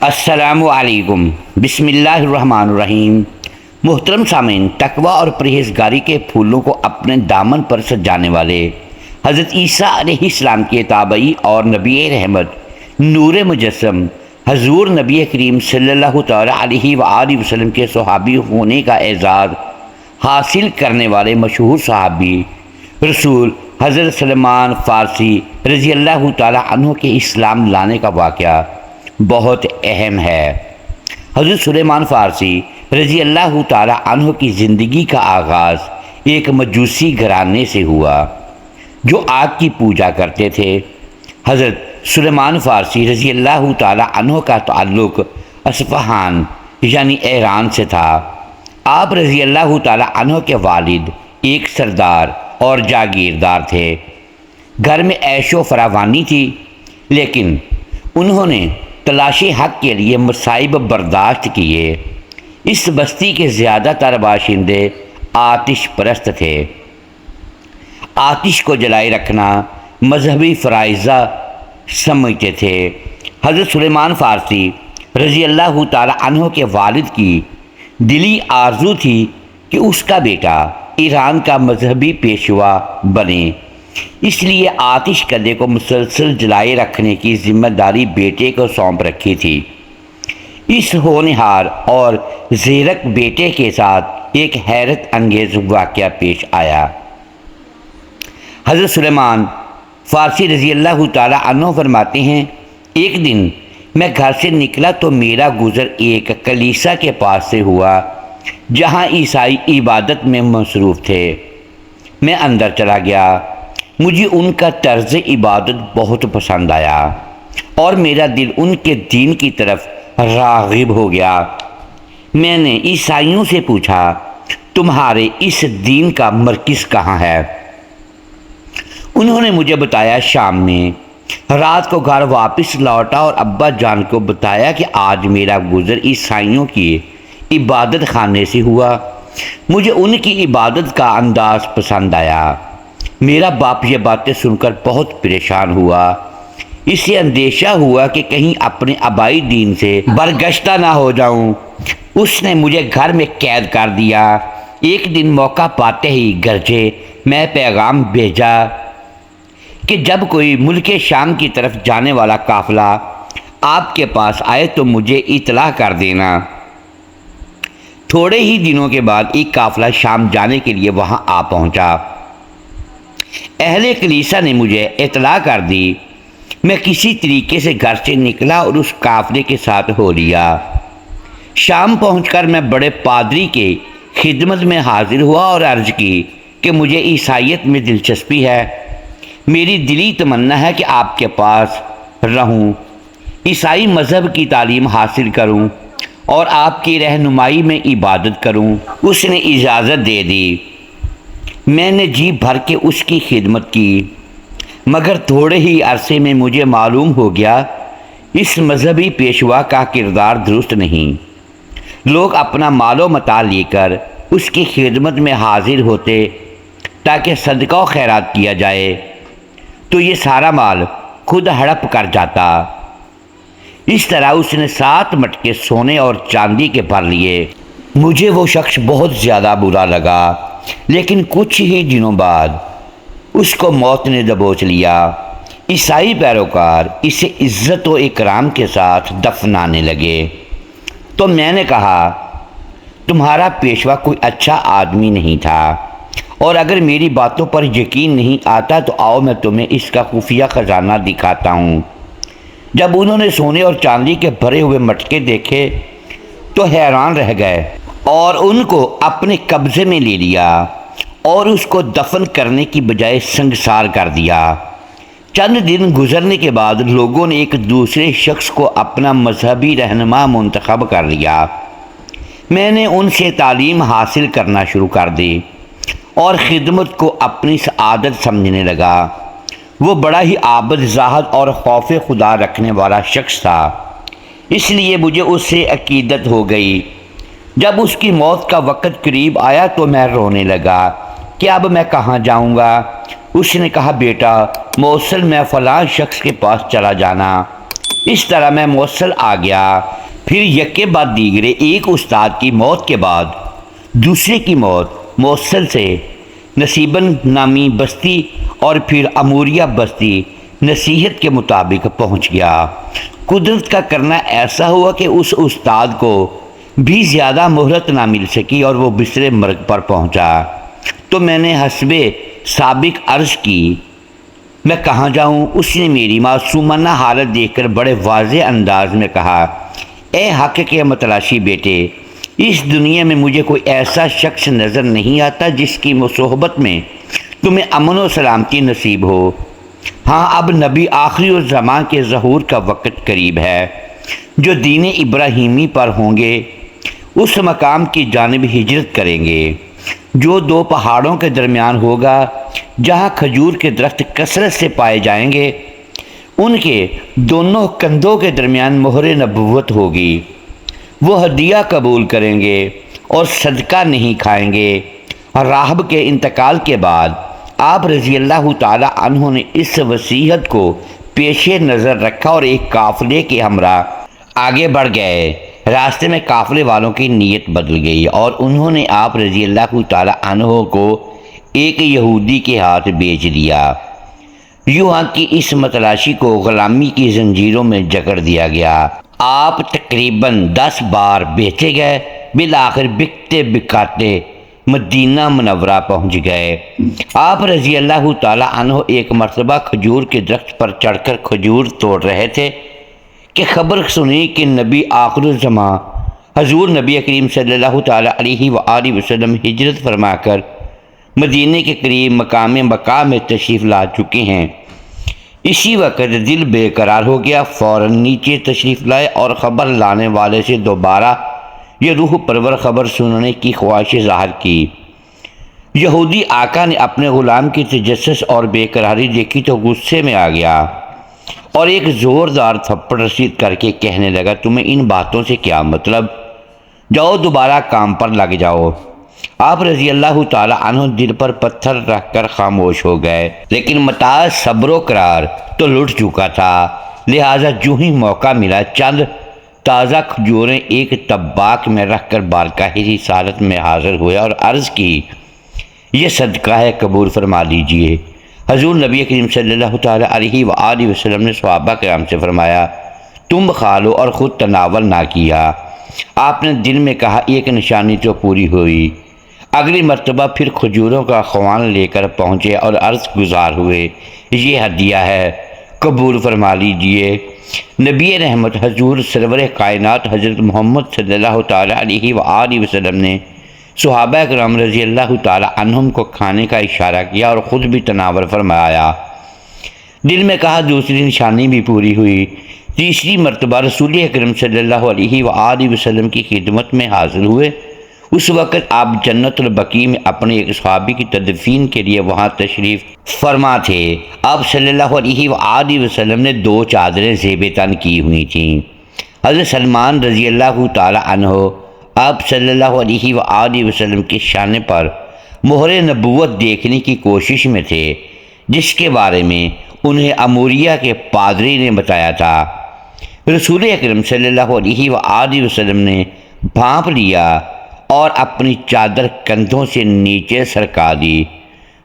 السلام علیکم۔ بسم اللہ الرحمن الرحیم۔ محترم سامعین، تقوی اور پرہیزگاری کے پھولوں کو اپنے دامن پر سجانے والے حضرت عیسیٰ علیہ السلام کے تابعی اور نبی رحمت نور مجسم حضور نبی کریم صلی اللہ تعالیٰ علیہ وآلہ وسلم کے صحابی ہونے کا اعزاز حاصل کرنے والے مشہور صحابی رسول حضرت سلمان فارسی رضی اللہ تعالیٰ عنہ کے اسلام لانے کا واقعہ بہت اہم ہے۔ حضرت سلیمان فارسی رضی اللہ تعالیٰ عنہ کی زندگی کا آغاز ایک مجوسی گھرانے سے ہوا جو آگ کی پوجا کرتے تھے۔ حضرت سلیمان فارسی رضی اللہ تعالیٰ عنہ کا تعلق اصفہان یعنی ایران سے تھا۔ آپ رضی اللہ تعالیٰ عنہ کے والد ایک سردار اور جاگیردار تھے۔ گھر میں عیش و فراوانی تھی، لیکن انہوں نے تلاش حق کے لیے مصائب برداشت کیے۔ اس بستی کے زیادہ تر باشندے آتش پرست تھے۔ آتش کو جلائے رکھنا مذہبی فرائضہ سمجھتے تھے۔ حضرت سلیمان فارسی رضی اللہ تعالیٰ عنہ کے والد کی دلی آرزو تھی کہ اس کا بیٹا ایران کا مذہبی پیشوا بنے، اس لیے آتش کدے کو مسلسل جلائے رکھنے کی ذمہ داری بیٹے کو سونپ رکھی تھی۔ اس ہونہار اور زیرک بیٹے کے ساتھ ایک حیرت انگیز واقعہ پیش آیا۔ حضرت سلیمان فارسی رضی اللہ تعالیٰ عنہ فرماتے ہیں، ایک دن میں گھر سے نکلا تو میرا گزر ایک کلیسا کے پاس سے ہوا جہاں عیسائی عبادت میں مصروف تھے۔ میں اندر چلا گیا۔ مجھے ان کا طرز عبادت بہت پسند آیا اور میرا دل ان کے دین کی طرف راغب ہو گیا۔ میں نے عیسائیوں سے پوچھا، تمہارے اس دین کا مرکز کہاں ہے؟ انہوں نے مجھے بتایا شام میں۔ رات کو گھر واپس لوٹا اور ابا جان کو بتایا کہ آج میرا گزر عیسائیوں کی عبادت خانے سے ہوا۔ مجھے ان کی عبادت کا انداز پسند آیا۔ میرا باپ یہ باتیں سن کر بہت پریشان ہوا۔ اسے اندیشہ ہوا کہ کہیں اپنے آبائی دین سے برگشتہ نہ ہو جاؤں۔ اس نے مجھے گھر میں قید کر دیا۔ ایک دن موقع پاتے ہی گرجے میں پیغام بھیجا کہ جب کوئی ملک شام کی طرف جانے والا قافلہ آپ کے پاس آئے تو مجھے اطلاع کر دینا۔ تھوڑے ہی دنوں کے بعد ایک قافلہ شام جانے کے لیے وہاں آ پہنچا۔ اہل کلیسا نے مجھے اطلاع کر دی۔ میں کسی طریقے سے گھر سے نکلا اور اس قافلے کے ساتھ ہو لیا۔ شام پہنچ کر میں بڑے پادری کے خدمت میں حاضر ہوا اور عرض کی کہ مجھے عیسائیت میں دلچسپی ہے۔ میری دلی تمنا ہے کہ آپ کے پاس رہوں، عیسائی مذہب کی تعلیم حاصل کروں اور آپ کی رہنمائی میں عبادت کروں۔ اس نے اجازت دے دی۔ میں نے جی بھر کے اس کی خدمت کی، مگر تھوڑے ہی عرصے میں مجھے معلوم ہو گیا اس مذہبی پیشوا کا کردار درست نہیں۔ لوگ اپنا مال و متاع لے کر اس کی خدمت میں حاضر ہوتے تاکہ صدقہ و خیرات کیا جائے، تو یہ سارا مال خود ہڑپ کر جاتا۔ اس طرح اس نے 7 مٹکے سونے اور چاندی کے بھر لیے۔ مجھے وہ شخص بہت زیادہ برا لگا، لیکن کچھ ہی دنوں بعد اس کو موت نے دبوچ لیا۔ عیسائی پیروکار اسے عزت و اکرام کے ساتھ دفنانے لگے۔ تو میں نے کہا، تمہارا پیشوا کوئی اچھا آدمی نہیں تھا، اور اگر میری باتوں پر یقین نہیں آتا تو آؤ میں تمہیں اس کا خفیہ خزانہ دکھاتا ہوں۔ جب انہوں نے سونے اور چاندی کے بھرے ہوئے مٹکے دیکھے تو حیران رہ گئے اور ان کو اپنے قبضے میں لے لیا اور اس کو دفن کرنے کی بجائے سنگسار کر دیا۔ چند دن گزرنے کے بعد لوگوں نے ایک دوسرے شخص کو اپنا مذہبی رہنما منتخب کر لیا۔ میں نے ان سے تعلیم حاصل کرنا شروع کر دی اور خدمت کو اپنی سعادت سمجھنے لگا۔ وہ بڑا ہی عابد، زاہد اور خوف خدا رکھنے والا شخص تھا، اس لیے مجھے اس سے عقیدت ہو گئی۔ جب اس کی موت کا وقت قریب آیا تو میں رونے لگا کہ اب میں کہاں جاؤں گا۔ اس نے کہا، بیٹا موصل میں فلاں شخص کے پاس چلا جانا، اس طرح میں موصل آ گیا۔ پھر یکے بعد دیگرے ایک استاد کی موت کے بعد دوسرے کی موت موصل سے نصیباً نامی بستی اور پھر اموریہ بستی نصیحت کے مطابق پہنچ گیا۔ قدرت کا کرنا ایسا ہوا کہ اس استاد کو بھی زیادہ مہلت نہ مل سکی اور وہ بستر مرگ پر پہنچا۔ تو میں نے حسب سابق عرض کی، میں کہاں جاؤں؟ اس نے میری معصومانہ حالت دیکھ کر بڑے واضح انداز میں کہا، اے حق کے متلاشی بیٹے، اس دنیا میں مجھے کوئی ایسا شخص نظر نہیں آتا جس کی صحبت میں تمہیں امن و سلامتی نصیب ہو۔ ہاں، اب نبی آخری الزمان کے ظہور کا وقت قریب ہے، جو دین ابراہیمی پر ہوں گے، اس مقام کی جانب ہجرت کریں گے جو دو پہاڑوں کے درمیان ہوگا، جہاں کھجور کے درخت کثرت سے پائے جائیں گے۔ ان کے دونوں کندھوں کے درمیان مہر نبوت ہوگی۔ وہ ہدیہ قبول کریں گے اور صدقہ نہیں کھائیں گے۔ راہب کے انتقال کے بعد آپ رضی اللہ تعالی عنہ نے اس وصیت کو پیش نظر رکھا اور ایک قافلے کے ہمراہ آگے بڑھ گئے۔ راستے میں قافلے والوں کی نیت بدل گئی اور انہوں نے آپ رضی اللہ تعالی عنہ کو ایک یہودی کے ہاتھ بیچ دیا۔ یہاں کی اس متلاشی کو غلامی کی زنجیروں میں جکڑ دیا گیا۔ آپ تقریباً 10 بار بیچے گئے، بالآخر بکتے بکاتے مدینہ منورہ پہنچ گئے۔ آپ رضی اللہ تعالی عنہ ایک مرتبہ کھجور کے درخت پر چڑھ کر کھجور توڑ رہے تھے کہ خبر سنی کہ نبی آخر الزمان حضور نبی کریم صلی اللہ تعالی علیہ وآلہ وسلم ہجرت فرما کر مدینہ کے قریب مقام بقا میں تشریف لا چکے ہیں۔ اسی وقت دل بے قرار ہو گیا، فوراً نیچے تشریف لائے اور خبر لانے والے سے دوبارہ یہ روح پرور خبر سننے کی خواہش ظاہر کی۔ یہودی آقا نے اپنے غلام کی تجسس اور بے قراری دیکھی تو غصے میں آ گیا اور ایک زوردار تھپڑ رسید کر کے کہنے لگا، تمہیں ان باتوں سے کیا مطلب؟ جاؤ دوبارہ کام پر لگ جاؤ۔ آپ رضی اللہ تعالی عنہ دل پر پتھر رکھ کر خاموش ہو گئے، لیکن متاع صبر و قرار تو لٹ چکا تھا، لہٰذا جو ہی موقع ملا چند تازہ کھجوریں ایک طباق میں رکھ کر بارگاہ رسالت میں حاضر ہوئے اور عرض کی، یہ صدقہ ہے، قبول فرما لیجئے۔ حضور نبی کریم صلی اللہ تعالی علیہ وآلہ وسلم نے صحابہ کرام سے فرمایا، تم کھا لو اور خود تناول نہ کیا۔ آپ نے دل میں کہا، ایک نشانی تو پوری ہوئی۔ اگلی مرتبہ پھر کھجوروں کا خوان لے کر پہنچے اور عرض گزار ہوئے، یہ ہدیہ ہے، قبول فرما لیجئے۔ نبی رحمت حضور سرور کائنات حضرت محمد صلی اللہ تعالی علیہ وآلہ وسلم نے صحابہ کرام رضی اللہ تعالی عنہم کو کھانے کا اشارہ کیا اور خود بھی تناول فرمایا۔ دل میں کہا، دوسری نشانی بھی پوری ہوئی۔ تیسری مرتبہ رسول اکرم صلی اللہ علیہ وآلہ وسلم کی خدمت میں حاضر ہوئے۔ اس وقت آپ جنت البقیع میں اپنے ایک صحابی کی تدفین کے لیے وہاں تشریف فرما تھے۔ آپ صلی اللہ علیہ وآلہ وسلم نے 2 چادریں زیب تن کی ہوئی تھیں۔ حضرت سلمان رضی اللہ تعالی عنہ آپ صلی اللہ علیہ وآلہ وسلم کی شان پر مہر نبوت دیکھنے کی کوشش میں تھے، جس کے بارے میں انہیں اموریہ کے پادری نے بتایا تھا۔ رسول اکرم صلی اللہ علیہ وآلہ وسلم نے بھانپ لیا اور اپنی چادر کندھوں سے نیچے سرکا دی۔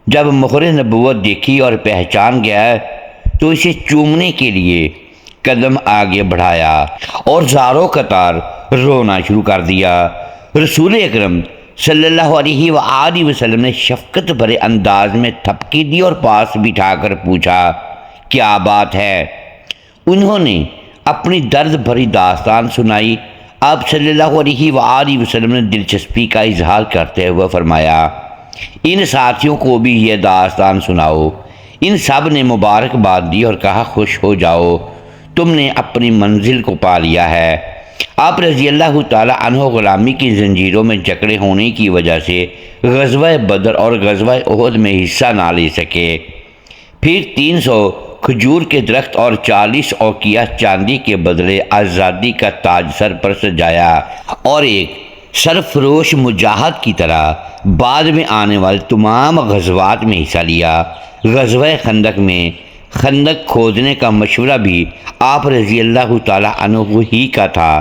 جب مہر نبوت دیکھی اور پہچان گیا تو اسے چومنے کے لیے قدم آگے بڑھایا اور زاروں قطار رونا شروع کر دیا۔ رسول اکرم صلی اللہ علیہ وآلہ وسلم نے شفقت بھرے انداز میں تھپکی دی اور پاس بٹھا کر پوچھا، کیا بات ہے؟ انہوں نے اپنی درد بھری داستان سنائی۔ آپ صلی اللہ علیہ وآلہ وسلم نے دلچسپی کا اظہار کرتے ہوئے فرمایا، ان ساتھیوں کو بھی یہ داستان سناؤ۔ ان سب نے مبارکباد دی اور کہا، خوش ہو جاؤ، تم نے اپنی منزل کو پا لیا ہے۔ آپ رضی اللہ تعالی عنہ غلامی کی زنجیروں میں جکڑے ہونے کی وجہ سے غزوہ بدر اور غزوہ احد میں حصہ نہ لے سکے۔ پھر 300 کھجور کے درخت اور 40 اوقیہ چاندی کے بدلے آزادی کا تاج سر پر سجایا اور ایک سرفروش مجاہد کی طرح بعد میں آنے والے تمام غزوات میں حصہ لیا۔ غزوہ خندق میں خندق کھودنے کا مشورہ بھی آپ رضی اللہ تعالیٰ عنہ ہی کا تھا۔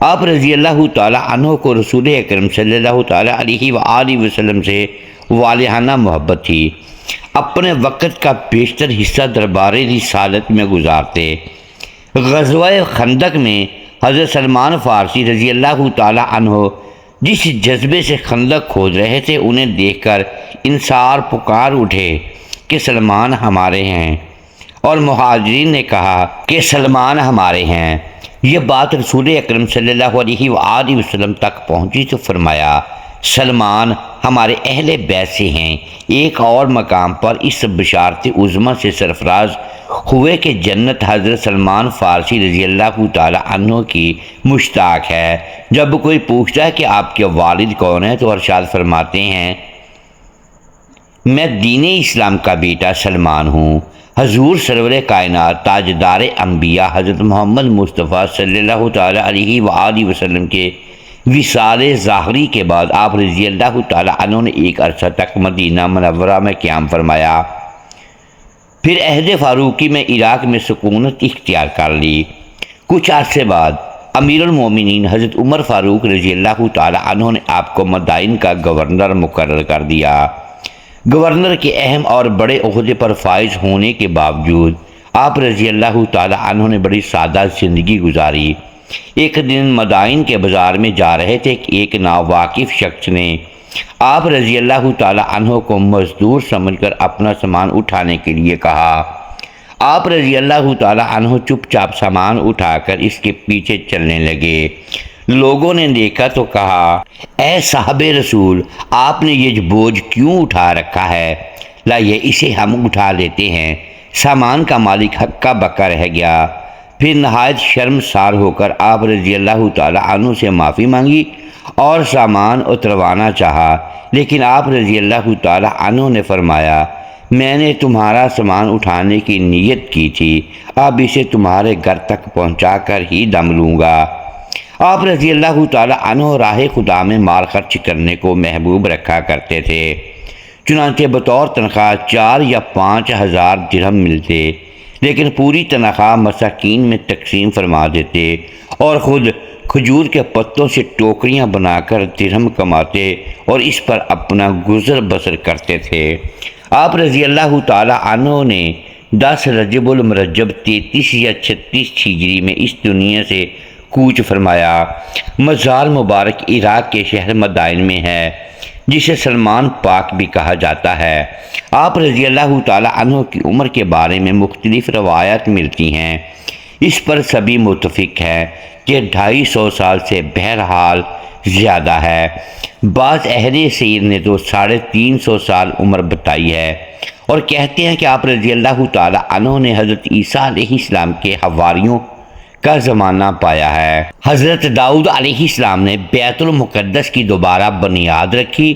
آپ رضی اللہ تعالیٰ عنہ کو رسول اکرم صلی اللہ تعالیٰ علیہ وآلہ وسلم سے والہانہ محبت تھی۔ اپنے وقت کا بیشتر حصہ دربار رسالت میں گزارتے۔ غزوہ خندق میں حضرت سلمان فارسی رضی اللہ تعالیٰ عنہ جس جذبے سے خندق کھود رہے تھے، انہیں دیکھ کر انصار پکار اٹھے کہ سلمان ہمارے ہیں، اور مہاجرین نے کہا کہ سلمان ہمارے ہیں۔ یہ بات رسول اکرم صلی اللہ علیہ وآلہ وسلم تک پہنچی تو فرمایا سلمان ہمارے اہل بیت سے ہیں۔ ایک اور مقام پر اس بشارت عظمیٰ سے سرفراز ہوئے کہ جنت حضرت سلمان فارسی رضی اللہ تعالیٰ عنہ کی مشتاق ہے۔ جب کوئی پوچھتا ہے کہ آپ کے والد کون ہیں تو ارشاد فرماتے ہیں میں دین اسلام کا بیٹا سلمان ہوں۔ حضور سرور کائنات تاجدار انبیاء حضرت محمد مصطفیٰ صلی اللہ تعالیٰ علیہ وآلہ وسلم کے وصال ظاہری کے بعد آپ رضی اللہ تعالیٰ عنہ نے ایک عرصہ تک مدینہ منورہ میں قیام فرمایا، پھر عہد فاروقی میں عراق میں سکونت اختیار کر لی۔ کچھ عرصے بعد امیر المومنین حضرت عمر فاروق رضی اللہ تعالیٰ عنہ نے آپ کو مدائن کا گورنر مقرر کر دیا۔ گورنر کے اہم اور بڑے عہدے پر فائز ہونے کے باوجود آپ رضی اللہ تعالیٰ عنہ نے بڑی سادہ زندگی گزاری۔ ایک دن مدائن کے بازار میں جا رہے تھے کہ ایک ناواقف شخص نے آپ رضی اللہ تعالیٰ عنہ کو مزدور سمجھ کر اپنا سامان اٹھانے کے لیے کہا۔ آپ رضی اللہ تعالیٰ عنہ چپ چاپ سامان اٹھا کر اس کے پیچھے چلنے لگے۔ لوگوں نے دیکھا تو کہا اے صاحب رسول، آپ نے یہ بوجھ کیوں اٹھا رکھا ہے؟ لائیے اسے ہم اٹھا لیتے ہیں۔ سامان کا مالک ہکا بکا رہ گیا۔ پھر نہایت شرمسار ہو کر آپ رضی اللہ تعالیٰ عنہ سے معافی مانگی اور سامان اتروانا چاہا، لیکن آپ رضی اللہ تعالیٰ عنہ نے فرمایا میں نے تمہارا سامان اٹھانے کی نیت کی تھی، اب اسے تمہارے گھر تک پہنچا کر ہی دم لوں گا۔ آپ رضی اللہ تعالیٰ عنہ راہ خدا میں مال خرچ کرنے کو محبوب رکھا کرتے تھے، چنانچہ بطور تنخواہ 4 یا 5 ہزار درہم ملتے، لیکن پوری تنخواہ مساکین میں تقسیم فرما دیتے اور خود کھجور کے پتوں سے ٹوکریاں بنا کر درہم کماتے اور اس پر اپنا گزر بسر کرتے تھے۔ آپ رضی اللہ تعالیٰ عنہ نے 10 رجب المرجب 33 یا 36 ہجری میں اس دنیا سے کوچ فرمایا۔ مزار مبارک عراق کے شہر مدائن میں ہے، جسے سلمان پاک بھی کہا جاتا ہے۔ آپ رضی اللہ تعالیٰ عنہ کی عمر کے بارے میں مختلف روایات ملتی ہیں، اس پر سبھی متفق ہیں کہ 250 سال سے بہرحال زیادہ ہے۔ بعض اہل سیر نے تو 350 سال عمر بتائی ہے اور کہتے ہیں کہ آپ رضی اللہ تعالیٰ عنہ نے حضرت عیسیٰ علیہ السلام کے حواریوں کا زمانہ پایا ہے۔ حضرت داؤد علیہ السلام نے بیت المقدس کی دوبارہ بنیاد رکھی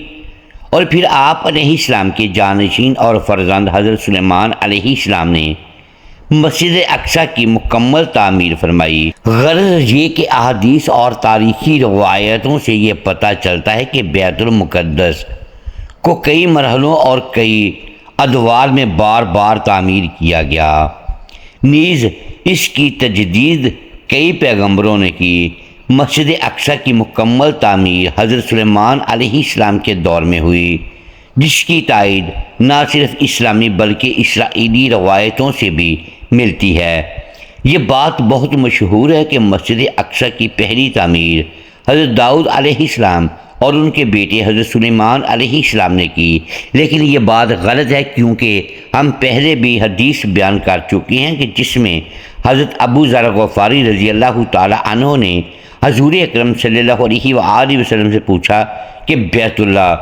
اور پھر آپ علیہ السلام کے جانشین اور فرزند حضرت سلیمان علیہ السلام نے مسجد اقصی کی مکمل تعمیر فرمائی۔ غرض یہ کہ احادیث اور تاریخی روایتوں سے یہ پتہ چلتا ہے کہ بیت المقدس کو کئی مرحلوں اور کئی ادوار میں بار بار تعمیر کیا گیا، نیز اس کی تجدید کئی پیغمبروں نے کی۔ مسجد اقصی کی مکمل تعمیر حضرت سلیمان علیہ السلام کے دور میں ہوئی، جس کی تائید نہ صرف اسلامی بلکہ اسرائیلی روایتوں سے بھی ملتی ہے۔ یہ بات بہت مشہور ہے کہ مسجد اقصی کی پہلی تعمیر حضرت داؤد علیہ السلام اور ان کے بیٹے حضرت سلیمان علیہ السلام نے کی، لیکن یہ بات غلط ہے کیونکہ ہم پہلے بھی حدیث بیان کر چکے ہیں کہ جس میں حضرت ابو ذر غفاری رضی اللہ تعالیٰ عنہ نے حضور اکرم صلی اللہ علیہ وآلہ وسلم سے پوچھا کہ بیت اللہ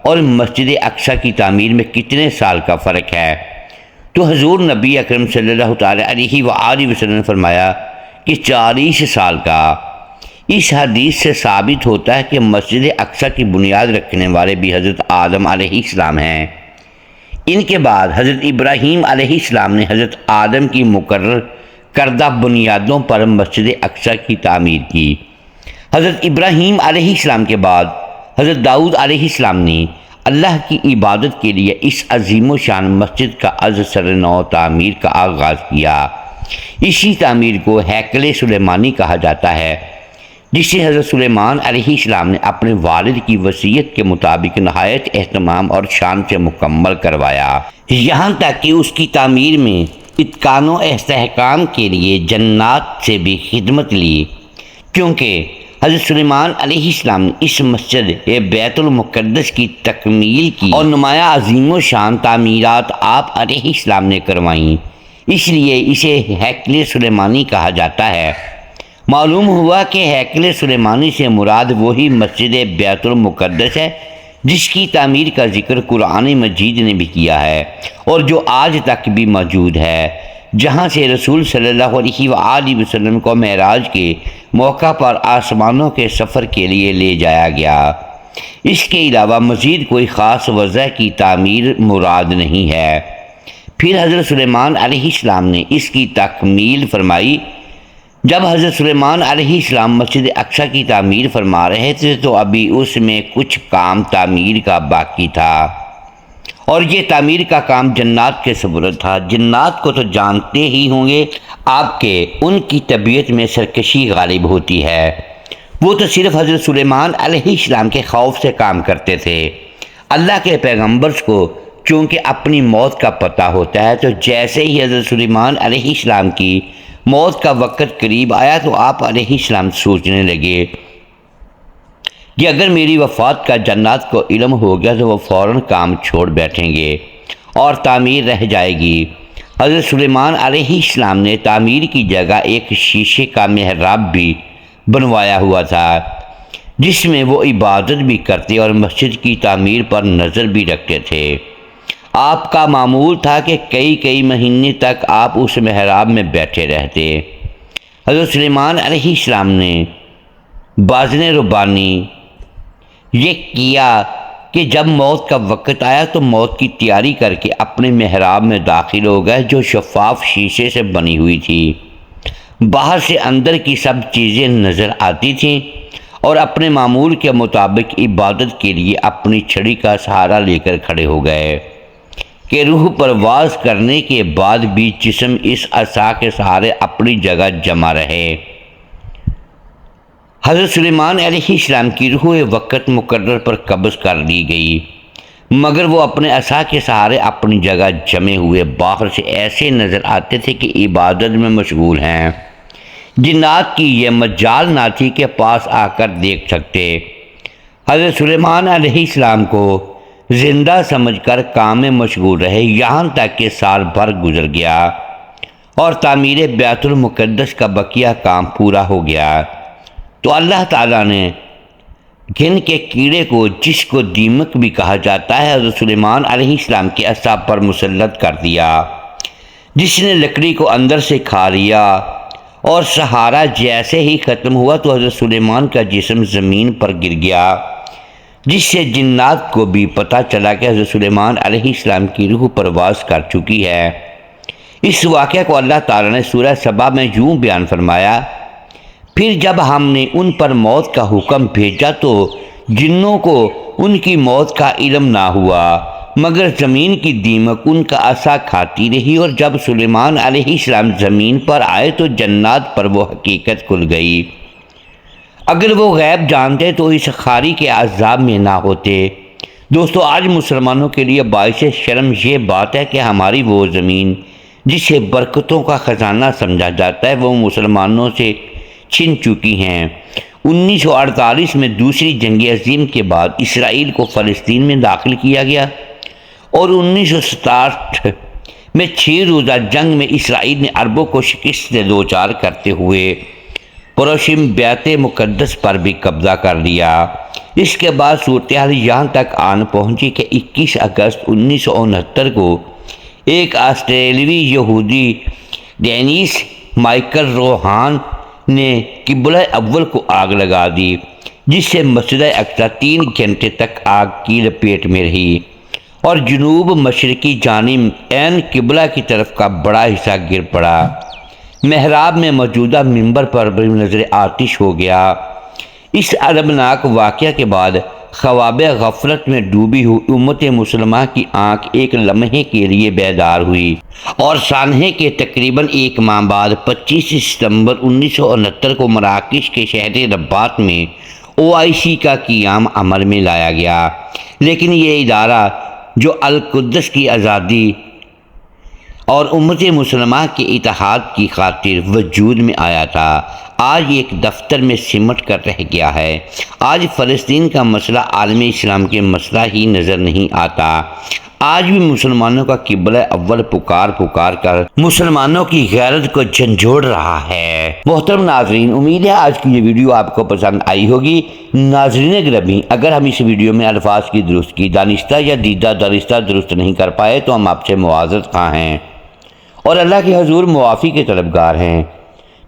اور مسجد اقصی کی تعمیر میں کتنے سال کا فرق ہے؟ تو حضور نبی اکرم صلی اللہ تعالیٰ علیہ وآلہ وسلم نے فرمایا کہ 40 سال کا۔ اس حدیث سے ثابت ہوتا ہے کہ مسجد اقصی کی بنیاد رکھنے والے بھی حضرت آدم علیہ السلام ہیں۔ ان کے بعد حضرت ابراہیم علیہ السلام نے حضرت آدم کی مقرر کردہ بنیادوں پر مسجد اقصی کی تعمیر کی۔ حضرت ابراہیم علیہ السلام کے بعد حضرت داؤد علیہ السلام نے اللہ کی عبادت کے لیے اس عظیم و شان مسجد کا از سر نو تعمیر کا آغاز کیا۔ اسی تعمیر کو ہیکل سلیمانی کہا جاتا ہے، جسے حضرت سلیمان علیہ السلام نے اپنے والد کی وصیت کے مطابق نہایت اہتمام اور شان سے مکمل کروایا، یہاں تک کہ اس کی تعمیر میں اتقان و استحکام کے لیے جنات سے بھی خدمت لی، کیونکہ حضرت سلیمان علیہ السلام نے اس مسجد بیت المقدس کی تکمیل کی اور نمایاں عظیم و شان تعمیرات آپ علیہ السلام نے کروائیں، اس لیے اسے ہیکل سلیمانی کہا جاتا ہے۔ معلوم ہوا کہ ہیکل سلیمانی سے مراد وہی مسجد بیت المقدس ہے جس کی تعمیر کا ذکر قرآن مجید نے بھی کیا ہے اور جو آج تک بھی موجود ہے، جہاں سے رسول صلی اللہ علیہ وآلہ وسلم کو معراج کے موقع پر آسمانوں کے سفر کے لیے لے جایا گیا۔ اس کے علاوہ مزید کوئی خاص وجہ کی تعمیر مراد نہیں ہے۔ پھر حضرت سلیمان علیہ السلام نے اس کی تکمیل فرمائی۔ جب حضرت سلیمان علیہ السلام مسجد اقصی کی تعمیر فرما رہے تھے تو ابھی اس میں کچھ کام تعمیر کا باقی تھا، اور یہ تعمیر کا کام جنات کے سپرد تھا۔ جنات کو تو جانتے ہی ہوں گے آپ کے، ان کی طبیعت میں سرکشی غالب ہوتی ہے۔ وہ تو صرف حضرت سلیمان علیہ السلام کے خوف سے کام کرتے تھے۔ اللہ کے پیغمبرز کو چونکہ اپنی موت کا پتہ ہوتا ہے، تو جیسے ہی حضرت سلیمان علیہ السلام کی موت کا وقت قریب آیا تو آپ علیہ السلام سوچنے لگے کہ اگر میری وفات کا جنات کو علم ہو گیا تو وہ فوراً کام چھوڑ بیٹھیں گے اور تعمیر رہ جائے گی۔ حضرت سلیمان علیہ السلام نے تعمیر کی جگہ ایک شیشے کا محراب بھی بنوایا ہوا تھا، جس میں وہ عبادت بھی کرتے اور مسجد کی تعمیر پر نظر بھی رکھتے تھے۔ آپ کا معمول تھا کہ کئی مہینے تک آپ اس محراب میں بیٹھے رہتے۔ حضرت سلیمان علیہ السلام نے باذن ربانی یہ کیا کہ جب موت کا وقت آیا تو موت کی تیاری کر کے اپنے محراب میں داخل ہو گئے، جو شفاف شیشے سے بنی ہوئی تھی۔ باہر سے اندر کی سب چیزیں نظر آتی تھیں، اور اپنے معمول کے مطابق عبادت کے لیے اپنی چھڑی کا سہارا لے کر کھڑے ہو گئے کہ روح پرواز کرنے کے بعد بھی جسم اس عصا کے سہارے اپنی جگہ جمع رہے۔ حضرت سلیمان علیہ السلام کی روح وقت مقرر پر قبض کر لی گئی، مگر وہ اپنے عصا کے سہارے اپنی جگہ جمے ہوئے باہر سے ایسے نظر آتے تھے کہ عبادت میں مشغول ہیں۔ جنات کی یہ مجال نہ تھی کہ پاس آ کر دیکھ سکتے۔ حضرت سلیمان علیہ السلام کو زندہ سمجھ کر کام میں مشغول رہے، یہاں تک کہ سال بھر گزر گیا اور تعمیر بیت المقدس کا بقیہ کام پورا ہو گیا تو اللہ تعالیٰ نے گھن کے کیڑے کو، جس کو دیمک بھی کہا جاتا ہے، حضرت سلیمان علیہ السلام کے عصا پر مسلط کر دیا، جس نے لکڑی کو اندر سے کھا لیا، اور سہارا جیسے ہی ختم ہوا تو حضرت سلیمان کا جسم زمین پر گر گیا، جس سے جنات کو بھی پتہ چلا کہ حضرت سلیمان علیہ السلام کی روح پرواز کر چکی ہے۔ اس واقعہ کو اللہ تعالیٰ نے سورہ سبا میں یوں بیان فرمایا: پھر جب ہم نے ان پر موت کا حکم بھیجا تو جنوں کو ان کی موت کا علم نہ ہوا، مگر زمین کی دیمک ان کا عصا کھاتی رہی، اور جب سلیمان علیہ السلام زمین پر آئے تو جنات پر وہ حقیقت کھل گئی۔ اگر وہ غیب جانتے تو اس خاری کے عذاب میں نہ ہوتے۔ دوستو، آج مسلمانوں کے لیے باعث شرم یہ بات ہے کہ ہماری وہ زمین جسے برکتوں کا خزانہ سمجھا جاتا ہے، وہ مسلمانوں سے چھن چکی ہیں۔ 1948 میں دوسری جنگ عظیم کے بعد اسرائیل کو فلسطین میں داخل کیا گیا، اور 1967 میں 6 روزہ جنگ میں اسرائیل نے عربوں کو شکست سے دوچار کرتے ہوئے پروشم بیت مقدس پر بھی قبضہ کر لیا۔ اس کے بعد صورتحال یہاں تک آن پہنچی کہ 21 اگست 1969 کو ایک آسٹریلوی یہودی ڈینیس مائیکل روہان نے قبلہ اول کو آگ لگا دی، جس سے مسجد اقصی 3 گھنٹے تک آگ کی لپیٹ میں رہی، اور جنوب مشرقی جانب عین قبلہ کی طرف کا بڑا حصہ گر پڑا۔ محراب میں موجودہ منبر پر بھی نظر آتش ہو گیا۔ اس المناک واقعہ کے بعد خواب غفلت میں ڈوبی ہوئی امت مسلمہ کی آنکھ ایک لمحے کے لیے بیدار ہوئی اور سانحے کے تقریباً ایک ماہ بعد 25 ستمبر 1969 کو مراکش کے شہر رباط میں OIC کا قیام عمل میں لایا گیا۔ لیکن یہ ادارہ جو القدس کی آزادی اور امت مسلمہ کے اتحاد کی خاطر وجود میں آیا تھا، آج ایک دفتر میں سمٹ کر رہ گیا ہے۔ آج فلسطین کا مسئلہ عالم اسلام کے مسئلہ ہی نظر نہیں آتا۔ آج بھی مسلمانوں کا قبلہ اول پکار کر مسلمانوں کی غیرت کو جھنجھوڑ رہا ہے۔ محترم ناظرین، امید ہے آج کی یہ ویڈیو آپ کو پسند آئی ہوگی۔ ناظرین گرامی، اگر ہم اس ویڈیو میں الفاظ کی درستگی دانستہ یا دیدہ دانستہ درست نہیں کر پائے تو ہم آپ سے معذرت خواہ ہیں اور اللہ کے حضور معافی کے طلبگار ہیں۔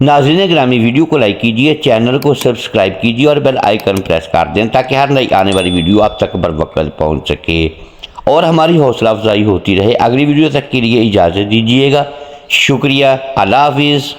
ناظرین گرامی، ویڈیو کو لائک کیجئے، چینل کو سبسکرائب کیجئے اور بیل آئیکن پریس کر دیں تاکہ ہر نئی آنے والی ویڈیو آپ تک بر وقت پہنچ سکے اور ہماری حوصلہ افزائی ہوتی رہے۔ اگلی ویڈیو تک کے لیے اجازت دیجیے گا۔ شکریہ۔ اللہ حافظ۔